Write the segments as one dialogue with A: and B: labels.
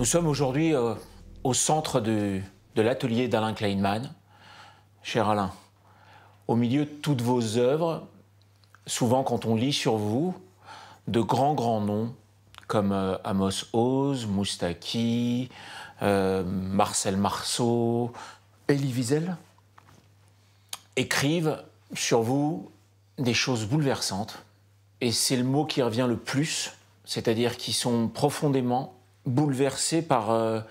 A: Nous sommes aujourd'hui au centre de l'atelier d'Alain Kleinman. Cher Alain, au milieu de toutes vos œuvres, souvent quand on lit sur vous, de grands noms comme Amos Oz, Moustaki, Marcel Marceau, Elie Wiesel, écrivent sur vous des choses bouleversantes. Et c'est le mot qui revient le plus, c'est-à-dire qu'ils sont profondément bouleversés par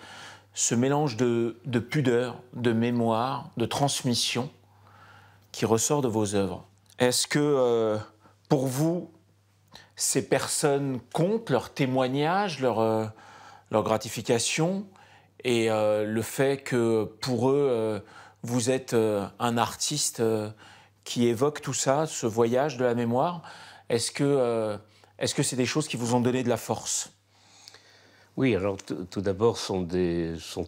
A: ce mélange de pudeur, de mémoire, de transmission qui ressort de vos œuvres. Est-ce que pour vous, ces personnes comptent, leurs témoignages, leur gratification et le fait que pour eux, vous êtes un artiste qui évoque tout ça, ce voyage de la mémoire, est-ce que c'est des choses qui vous ont donné de la force ?
B: Oui, alors tout d'abord, sont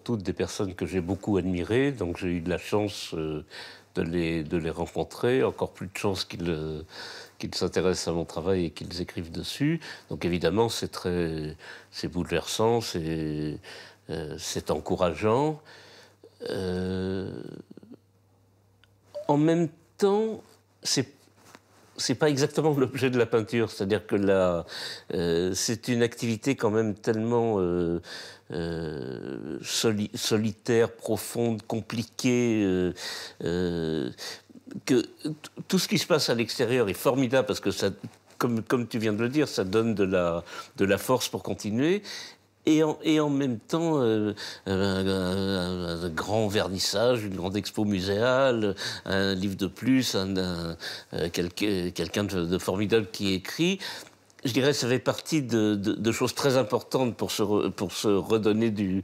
B: toutes des personnes que j'ai beaucoup admirées, donc j'ai eu de la chance de les rencontrer, encore plus de chance qu'ils s'intéressent à mon travail et qu'ils écrivent dessus. Donc évidemment, c'est bouleversant, c'est encourageant. En même temps, c'est pas exactement l'objet de la peinture, c'est-à-dire que là, c'est une activité quand même tellement solitaire, profonde, compliquée, que tout ce qui se passe à l'extérieur est formidable parce que ça, comme tu viens de le dire, ça donne de la force pour continuer. Et en même temps, un grand vernissage, une grande expo muséale, un livre de plus, quelqu'un de formidable qui écrit. Je dirais que ça fait partie de choses très importantes pour se redonner du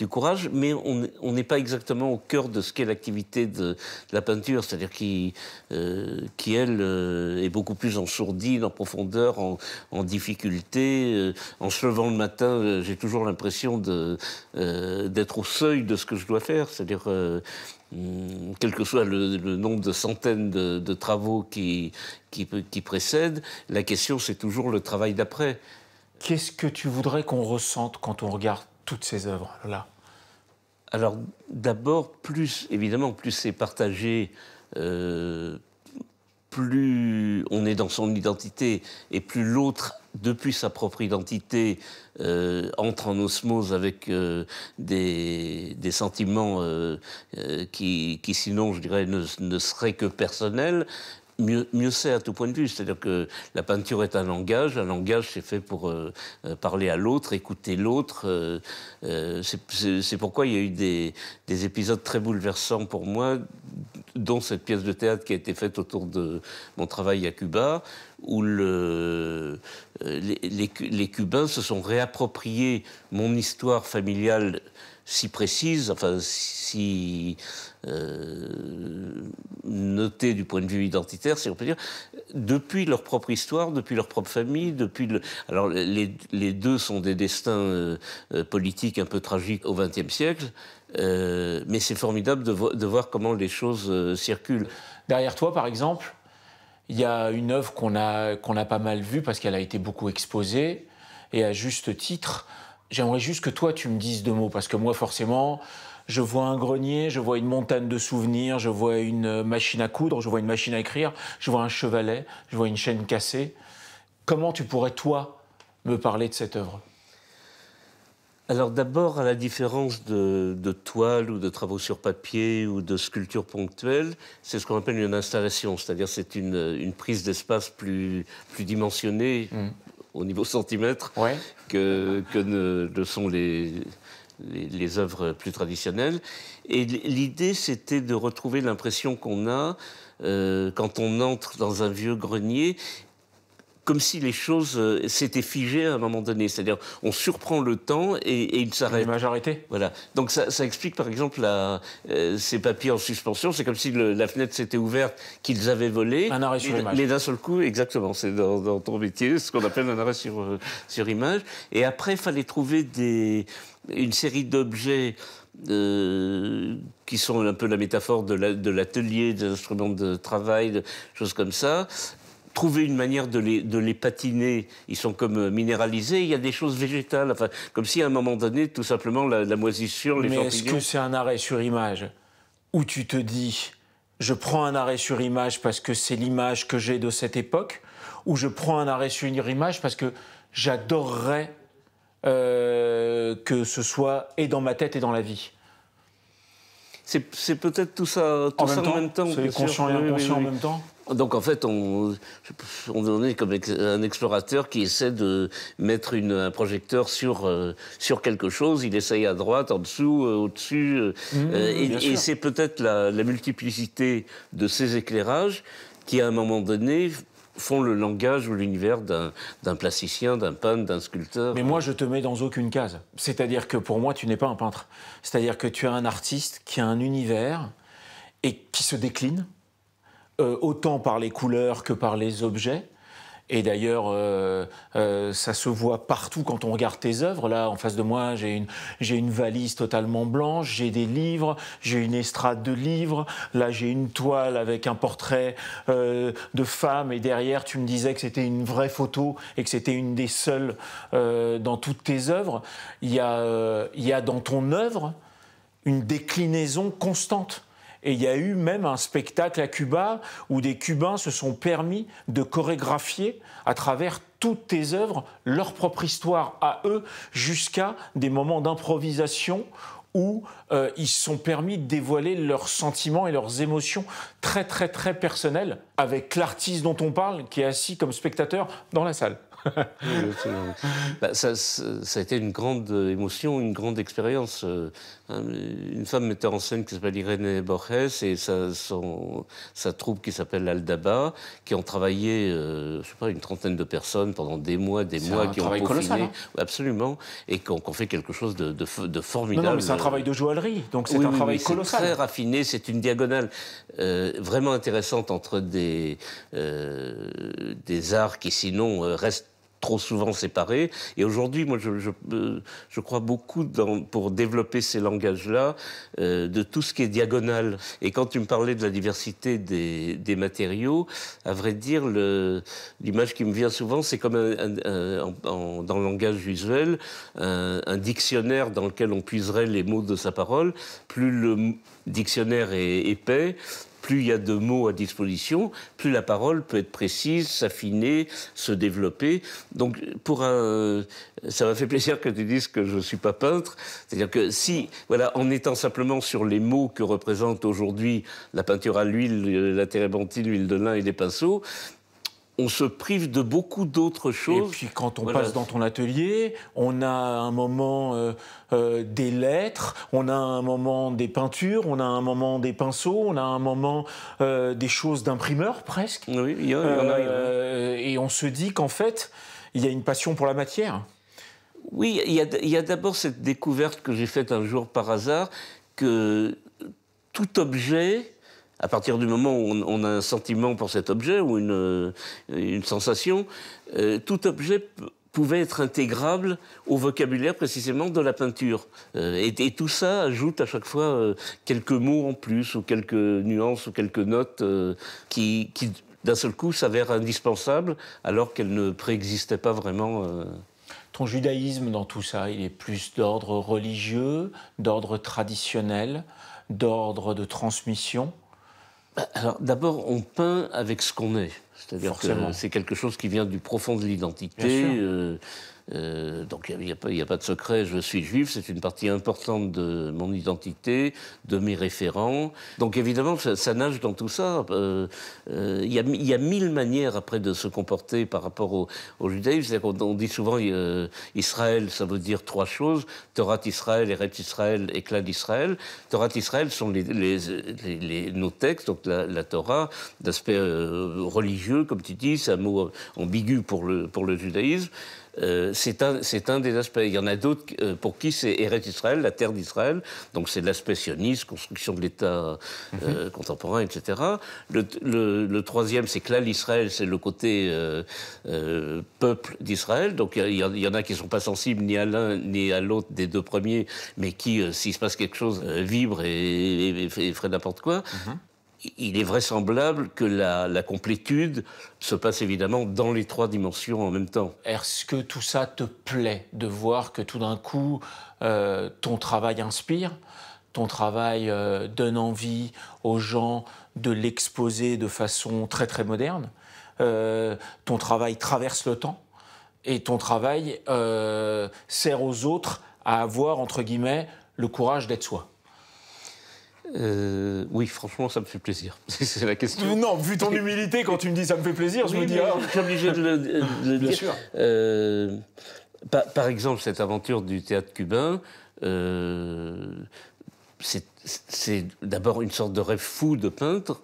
B: courage, mais on n'est pas exactement au cœur de ce qu'est l'activité de la peinture, c'est-à-dire qui elle, est beaucoup plus en sourdine, en profondeur, en difficulté. En se levant le matin, j'ai toujours l'impression d'être au seuil de ce que je dois faire, c'est-à-dire... quel que soit le nombre de centaines de travaux qui précèdent, la question c'est toujours le travail d'après.
A: Qu'est-ce que tu voudrais qu'on ressente quand on regarde toutes ces œuvres-là ?
B: Alors d'abord, évidemment, plus c'est partagé, plus on est dans son identité et plus l'autre, depuis sa propre identité, entre en osmose avec des sentiments qui sinon, je dirais, ne seraient que personnels. Mieux c'est à tout point de vue, c'est-à-dire que la peinture est un langage c'est fait pour parler à l'autre, écouter l'autre. C'est pourquoi il y a eu des épisodes très bouleversants pour moi, dont cette pièce de théâtre qui a été faite autour de mon travail à Cuba, où les Cubains se sont réappropriés mon histoire familiale si précise, enfin si notée du point de vue identitaire, si on peut dire, depuis leur propre histoire, depuis leur propre famille, alors les deux sont des destins politiques un peu tragiques au XXe siècle, mais c'est formidable de voir comment les choses circulent.
A: Derrière toi, par exemple, il y a une œuvre qu'on a pas mal vue parce qu'elle a été beaucoup exposée, et à juste titre. J'aimerais juste que toi, tu me dises deux mots, parce que moi, forcément, je vois un grenier, je vois une montagne de souvenirs, je vois une machine à coudre, je vois une machine à écrire, je vois un chevalet, je vois une chaîne cassée. Comment tu pourrais, toi, me parler de cette œuvre ?
B: Alors d'abord, à la différence de toiles ou de travaux sur papier ou de sculptures ponctuelles, c'est ce qu'on appelle une installation, c'est-à-dire c'est une prise d'espace plus dimensionnée au niveau centimètre que ne le sont les œuvres plus traditionnelles. Et l'idée, c'était de retrouver l'impression qu'on a quand on entre dans un vieux grenier, comme si les choses s'étaient figées à un moment donné. C'est-à-dire, on surprend le temps et il s'arrête.
A: L'image arrêtée.
B: Voilà. Donc ça explique, par exemple, ces papiers en suspension. C'est comme si la fenêtre s'était ouverte, qu'ils avaient volé.
A: Un arrêt sur image.
B: Mais d'un seul coup, exactement. C'est dans ton métier, ce qu'on appelle un arrêt sur image. Et après, il fallait trouver une série d'objets qui sont un peu la métaphore de l'atelier, des instruments de travail, de choses comme ça, trouver une manière de les patiner. Ils sont comme minéralisés. Il y a des choses végétales, enfin, comme si à un moment donné, tout simplement, la moisissure, les champignons...
A: Mais est-ce que c'est un arrêt sur image où tu te dis, je prends un arrêt sur image parce que c'est l'image que j'ai de cette époque, ou je prends un arrêt sur image parce que j'adorerais que ce soit et dans ma tête et dans la vie?
B: C'est peut-être tout ça en même temps.
A: C'est conscient et inconscient en même temps.
B: Donc en fait, on est comme un explorateur qui essaie de mettre un projecteur sur quelque chose. Il essaye à droite, en dessous, au-dessus. Et c'est peut-être la multiplicité de ces éclairages qui, à un moment donné, font le langage ou l'univers d'un plasticien, d'un peintre, d'un sculpteur.
A: Mais moi, je te mets dans aucune case. C'est-à-dire que pour moi, tu n'es pas un peintre. C'est-à-dire que tu es un artiste qui a un univers et qui se décline, autant par les couleurs que par les objets. Et d'ailleurs, ça se voit partout quand on regarde tes œuvres. Là, en face de moi, j'ai une valise totalement blanche, j'ai des livres, j'ai une estrade de livres. Là, j'ai une toile avec un portrait de femme. Et derrière, tu me disais que c'était une vraie photo et que c'était une des seules dans toutes tes œuvres. Il y a dans ton œuvre une déclinaison constante. Et il y a eu même un spectacle à Cuba où des Cubains se sont permis de chorégraphier à travers toutes tes œuvres leur propre histoire à eux, jusqu'à des moments d'improvisation où ils se sont permis de dévoiler leurs sentiments et leurs émotions très très très personnelles avec l'artiste dont on parle qui est assis comme spectateur dans la salle.
B: Ça a été une grande émotion, une grande expérience. Une femme metteur en scène qui s'appelle Irene Borges et sa troupe qui s'appelle Aldaba, qui ont travaillé, je sais pas, une trentaine de personnes pendant des mois, qui ont peaufiné,
A: colossal, hein.
B: Absolument, et qui ont fait quelque chose de formidable.
A: Non, mais c'est un travail de joaillerie, donc c'est un travail colossal.
B: C'est très raffiné, c'est une diagonale vraiment intéressante entre des arts qui sinon restent trop souvent séparés. Et aujourd'hui, moi, je crois beaucoup pour développer ces langages-là, de tout ce qui est diagonal. Et quand tu me parlais de la diversité des matériaux, à vrai dire, l'image qui me vient souvent, c'est comme dans le langage visuel, un dictionnaire dans lequel on puiserait les mots de sa parole. Plus le dictionnaire est épais, plus il y a de mots à disposition, plus la parole peut être précise, s'affiner, se développer. Donc, ça m'a fait plaisir que tu dises que je ne suis pas peintre. C'est-à-dire que si, voilà, en étant simplement sur les mots que représente aujourd'hui la peinture à l'huile, la térébenthine, l'huile de lin et les pinceaux, on se prive de beaucoup d'autres choses.
A: Et puis quand on passe dans ton atelier, on a un moment des lettres, on a un moment des peintures, on a un moment des pinceaux, on a un moment des choses d'imprimeur presque.
B: Oui, il y en a.
A: Et on se dit qu'en fait, il y a une passion pour la matière.
B: Oui, il y a d'abord cette découverte que j'ai faite un jour par hasard, que tout objet, à partir du moment où on a un sentiment pour cet objet ou une sensation, tout objet pouvait être intégrable au vocabulaire précisément de la peinture. Et tout ça ajoute à chaque fois quelques mots en plus ou quelques nuances ou quelques notes qui d'un seul coup s'avèrent indispensables alors qu'elles ne préexistaient pas vraiment.
A: Ton judaïsme dans tout ça, il est plus d'ordre religieux, d'ordre traditionnel, d'ordre de transmission?
B: Alors, d'abord, on peint avec ce qu'on est. C'est-à-dire que c'est quelque chose qui vient du profond de l'identité. Donc, il n'y a pas de secret, je suis juif, c'est une partie importante de mon identité, de mes référents. Donc, évidemment, ça nage dans tout ça. Il y a mille manières, après, de se comporter par rapport au judaïsme. C'est-à-dire qu'on dit souvent, Israël, ça veut dire trois choses. Torah Israël, Eretz Israël, éclat d'Israël. Torah Israël sont nos textes, donc la Torah, d'aspect religieux, comme tu dis, c'est un mot ambigu pour le judaïsme. C'est un des aspects. Il y en a d'autres pour qui c'est Eretz Israël, la terre d'Israël. Donc c'est l'aspect sioniste, construction de l'État contemporain, etc. Le troisième, c'est Klal Israël, c'est le côté peuple d'Israël. Donc il y en a qui ne sont pas sensibles ni à l'un ni à l'autre des deux premiers, mais qui, s'il se passe quelque chose, vibrent et ferait n'importe quoi. il est vraisemblable que la complétude se passe évidemment dans les 3 dimensions en même temps.
A: Est-ce que tout ça te plaît de voir que tout d'un coup, ton travail inspire, ton travail donne envie aux gens de l'exposer de façon très très moderne, ton travail traverse le temps et ton travail sert aux autres à avoir, entre guillemets, le courage d'être soi?
B: Oui, franchement, ça me fait plaisir. C'est la question.
A: Non, vu ton humilité, quand tu me dis ça me fait plaisir, je me dis...
B: Je suis obligé de le
A: Bien
B: dire.
A: sûr.
B: Par exemple, cette aventure du théâtre cubain, c'est d'abord une sorte de rêve fou de peintre,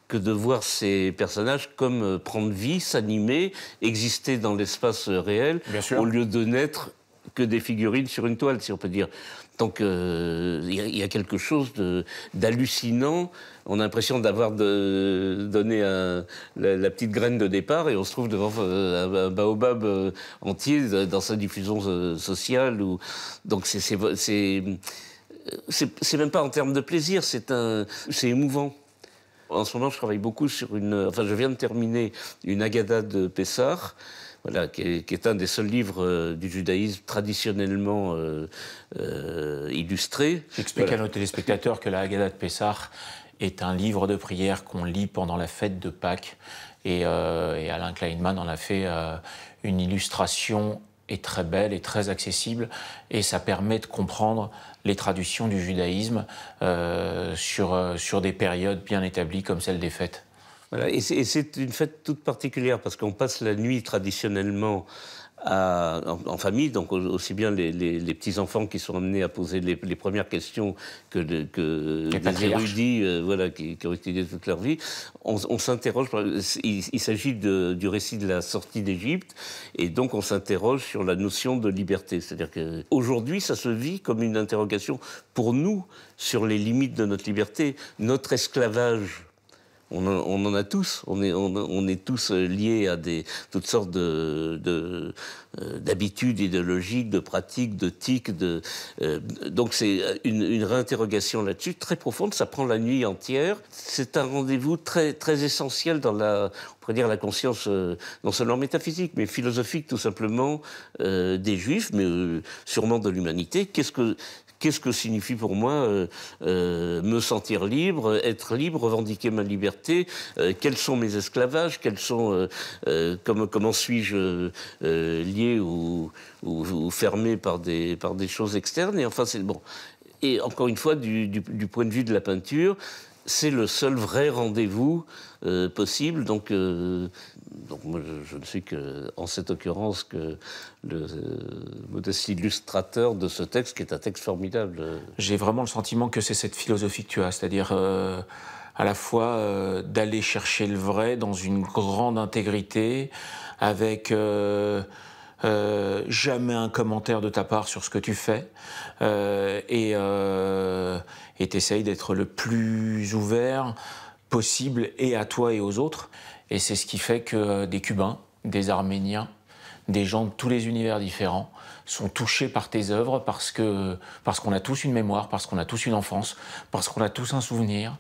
B: que de voir ces personnages comme prendre vie, s'animer, exister dans l'espace réel, au lieu de n'être que des figurines sur une toile, si on peut dire. Donc il y a quelque chose d'hallucinant. On a l'impression d'avoir donné la petite graine de départ et on se trouve devant un baobab entier dans sa diffusion sociale. Donc c'est même pas en termes de plaisir, c'est émouvant. En ce moment, je travaille beaucoup sur je viens de terminer une Haggadah de Pessah, voilà, qui est un des seuls livres du judaïsme traditionnellement illustré.
A: J'explique à nos téléspectateurs que la Haggadah de Pessah est un livre de prière qu'on lit pendant la fête de Pâques. Et Alain Kleinman en a fait une illustration est très belle et très accessible, et ça permet de comprendre les traditions du judaïsme sur des périodes bien établies comme celle des fêtes.
B: Voilà, et c'est une fête toute particulière parce qu'on passe la nuit traditionnellement en famille, donc aussi bien les petits-enfants qui sont amenés à poser les premières questions que des érudits voilà, qui ont étudié toute leur vie. On s'interroge, il s'agit du récit de la sortie d'Égypte, et donc on s'interroge sur la notion de liberté. C'est-à-dire qu'aujourd'hui, ça se vit comme une interrogation pour nous sur les limites de notre liberté, notre esclavage. On en a tous, on est tous liés à toutes sortes d'habitudes idéologiques, de pratiques, de tics. Donc c'est une réinterrogation là-dessus très profonde, ça prend la nuit entière. C'est un rendez-vous très, très essentiel dans on pourrait dire la conscience non seulement métaphysique, mais philosophique tout simplement des Juifs, mais sûrement de l'humanité. Qu'est-ce que signifie pour moi me sentir libre, être libre, revendiquer ma liberté? Quels sont mes esclavages? Comment suis-je lié ou fermé par des choses externes? Et enfin, c'est bon. Et encore une fois, du point de vue de la peinture, c'est le seul vrai rendez-vous possible. Donc moi, je ne suis en cette occurrence que le modeste illustrateur de ce texte, qui est un texte formidable.
A: J'ai vraiment le sentiment que c'est cette philosophie que tu as, c'est-à-dire à la fois d'aller chercher le vrai dans une grande intégrité, avec jamais un commentaire de ta part sur ce que tu fais, et t'essayes d'être le plus ouvert possible et à toi et aux autres. Et c'est ce qui fait que des Cubains, des Arméniens, des gens de tous les univers différents sont touchés par tes œuvres parce qu'on a tous une mémoire, parce qu'on a tous une enfance, parce qu'on a tous un souvenir.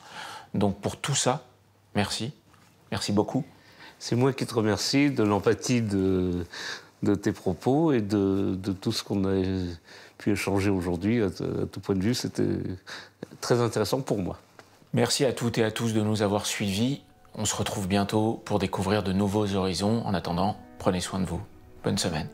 A: Donc pour tout ça, merci. Merci beaucoup.
B: C'est moi qui te remercie de l'empathie de tes propos et de tout ce qu'on a pu échanger aujourd'hui. À tout point de vue, c'était très intéressant pour moi.
A: Merci à toutes et à tous de nous avoir suivis. On se retrouve bientôt pour découvrir de nouveaux horizons. En attendant, prenez soin de vous. Bonne semaine.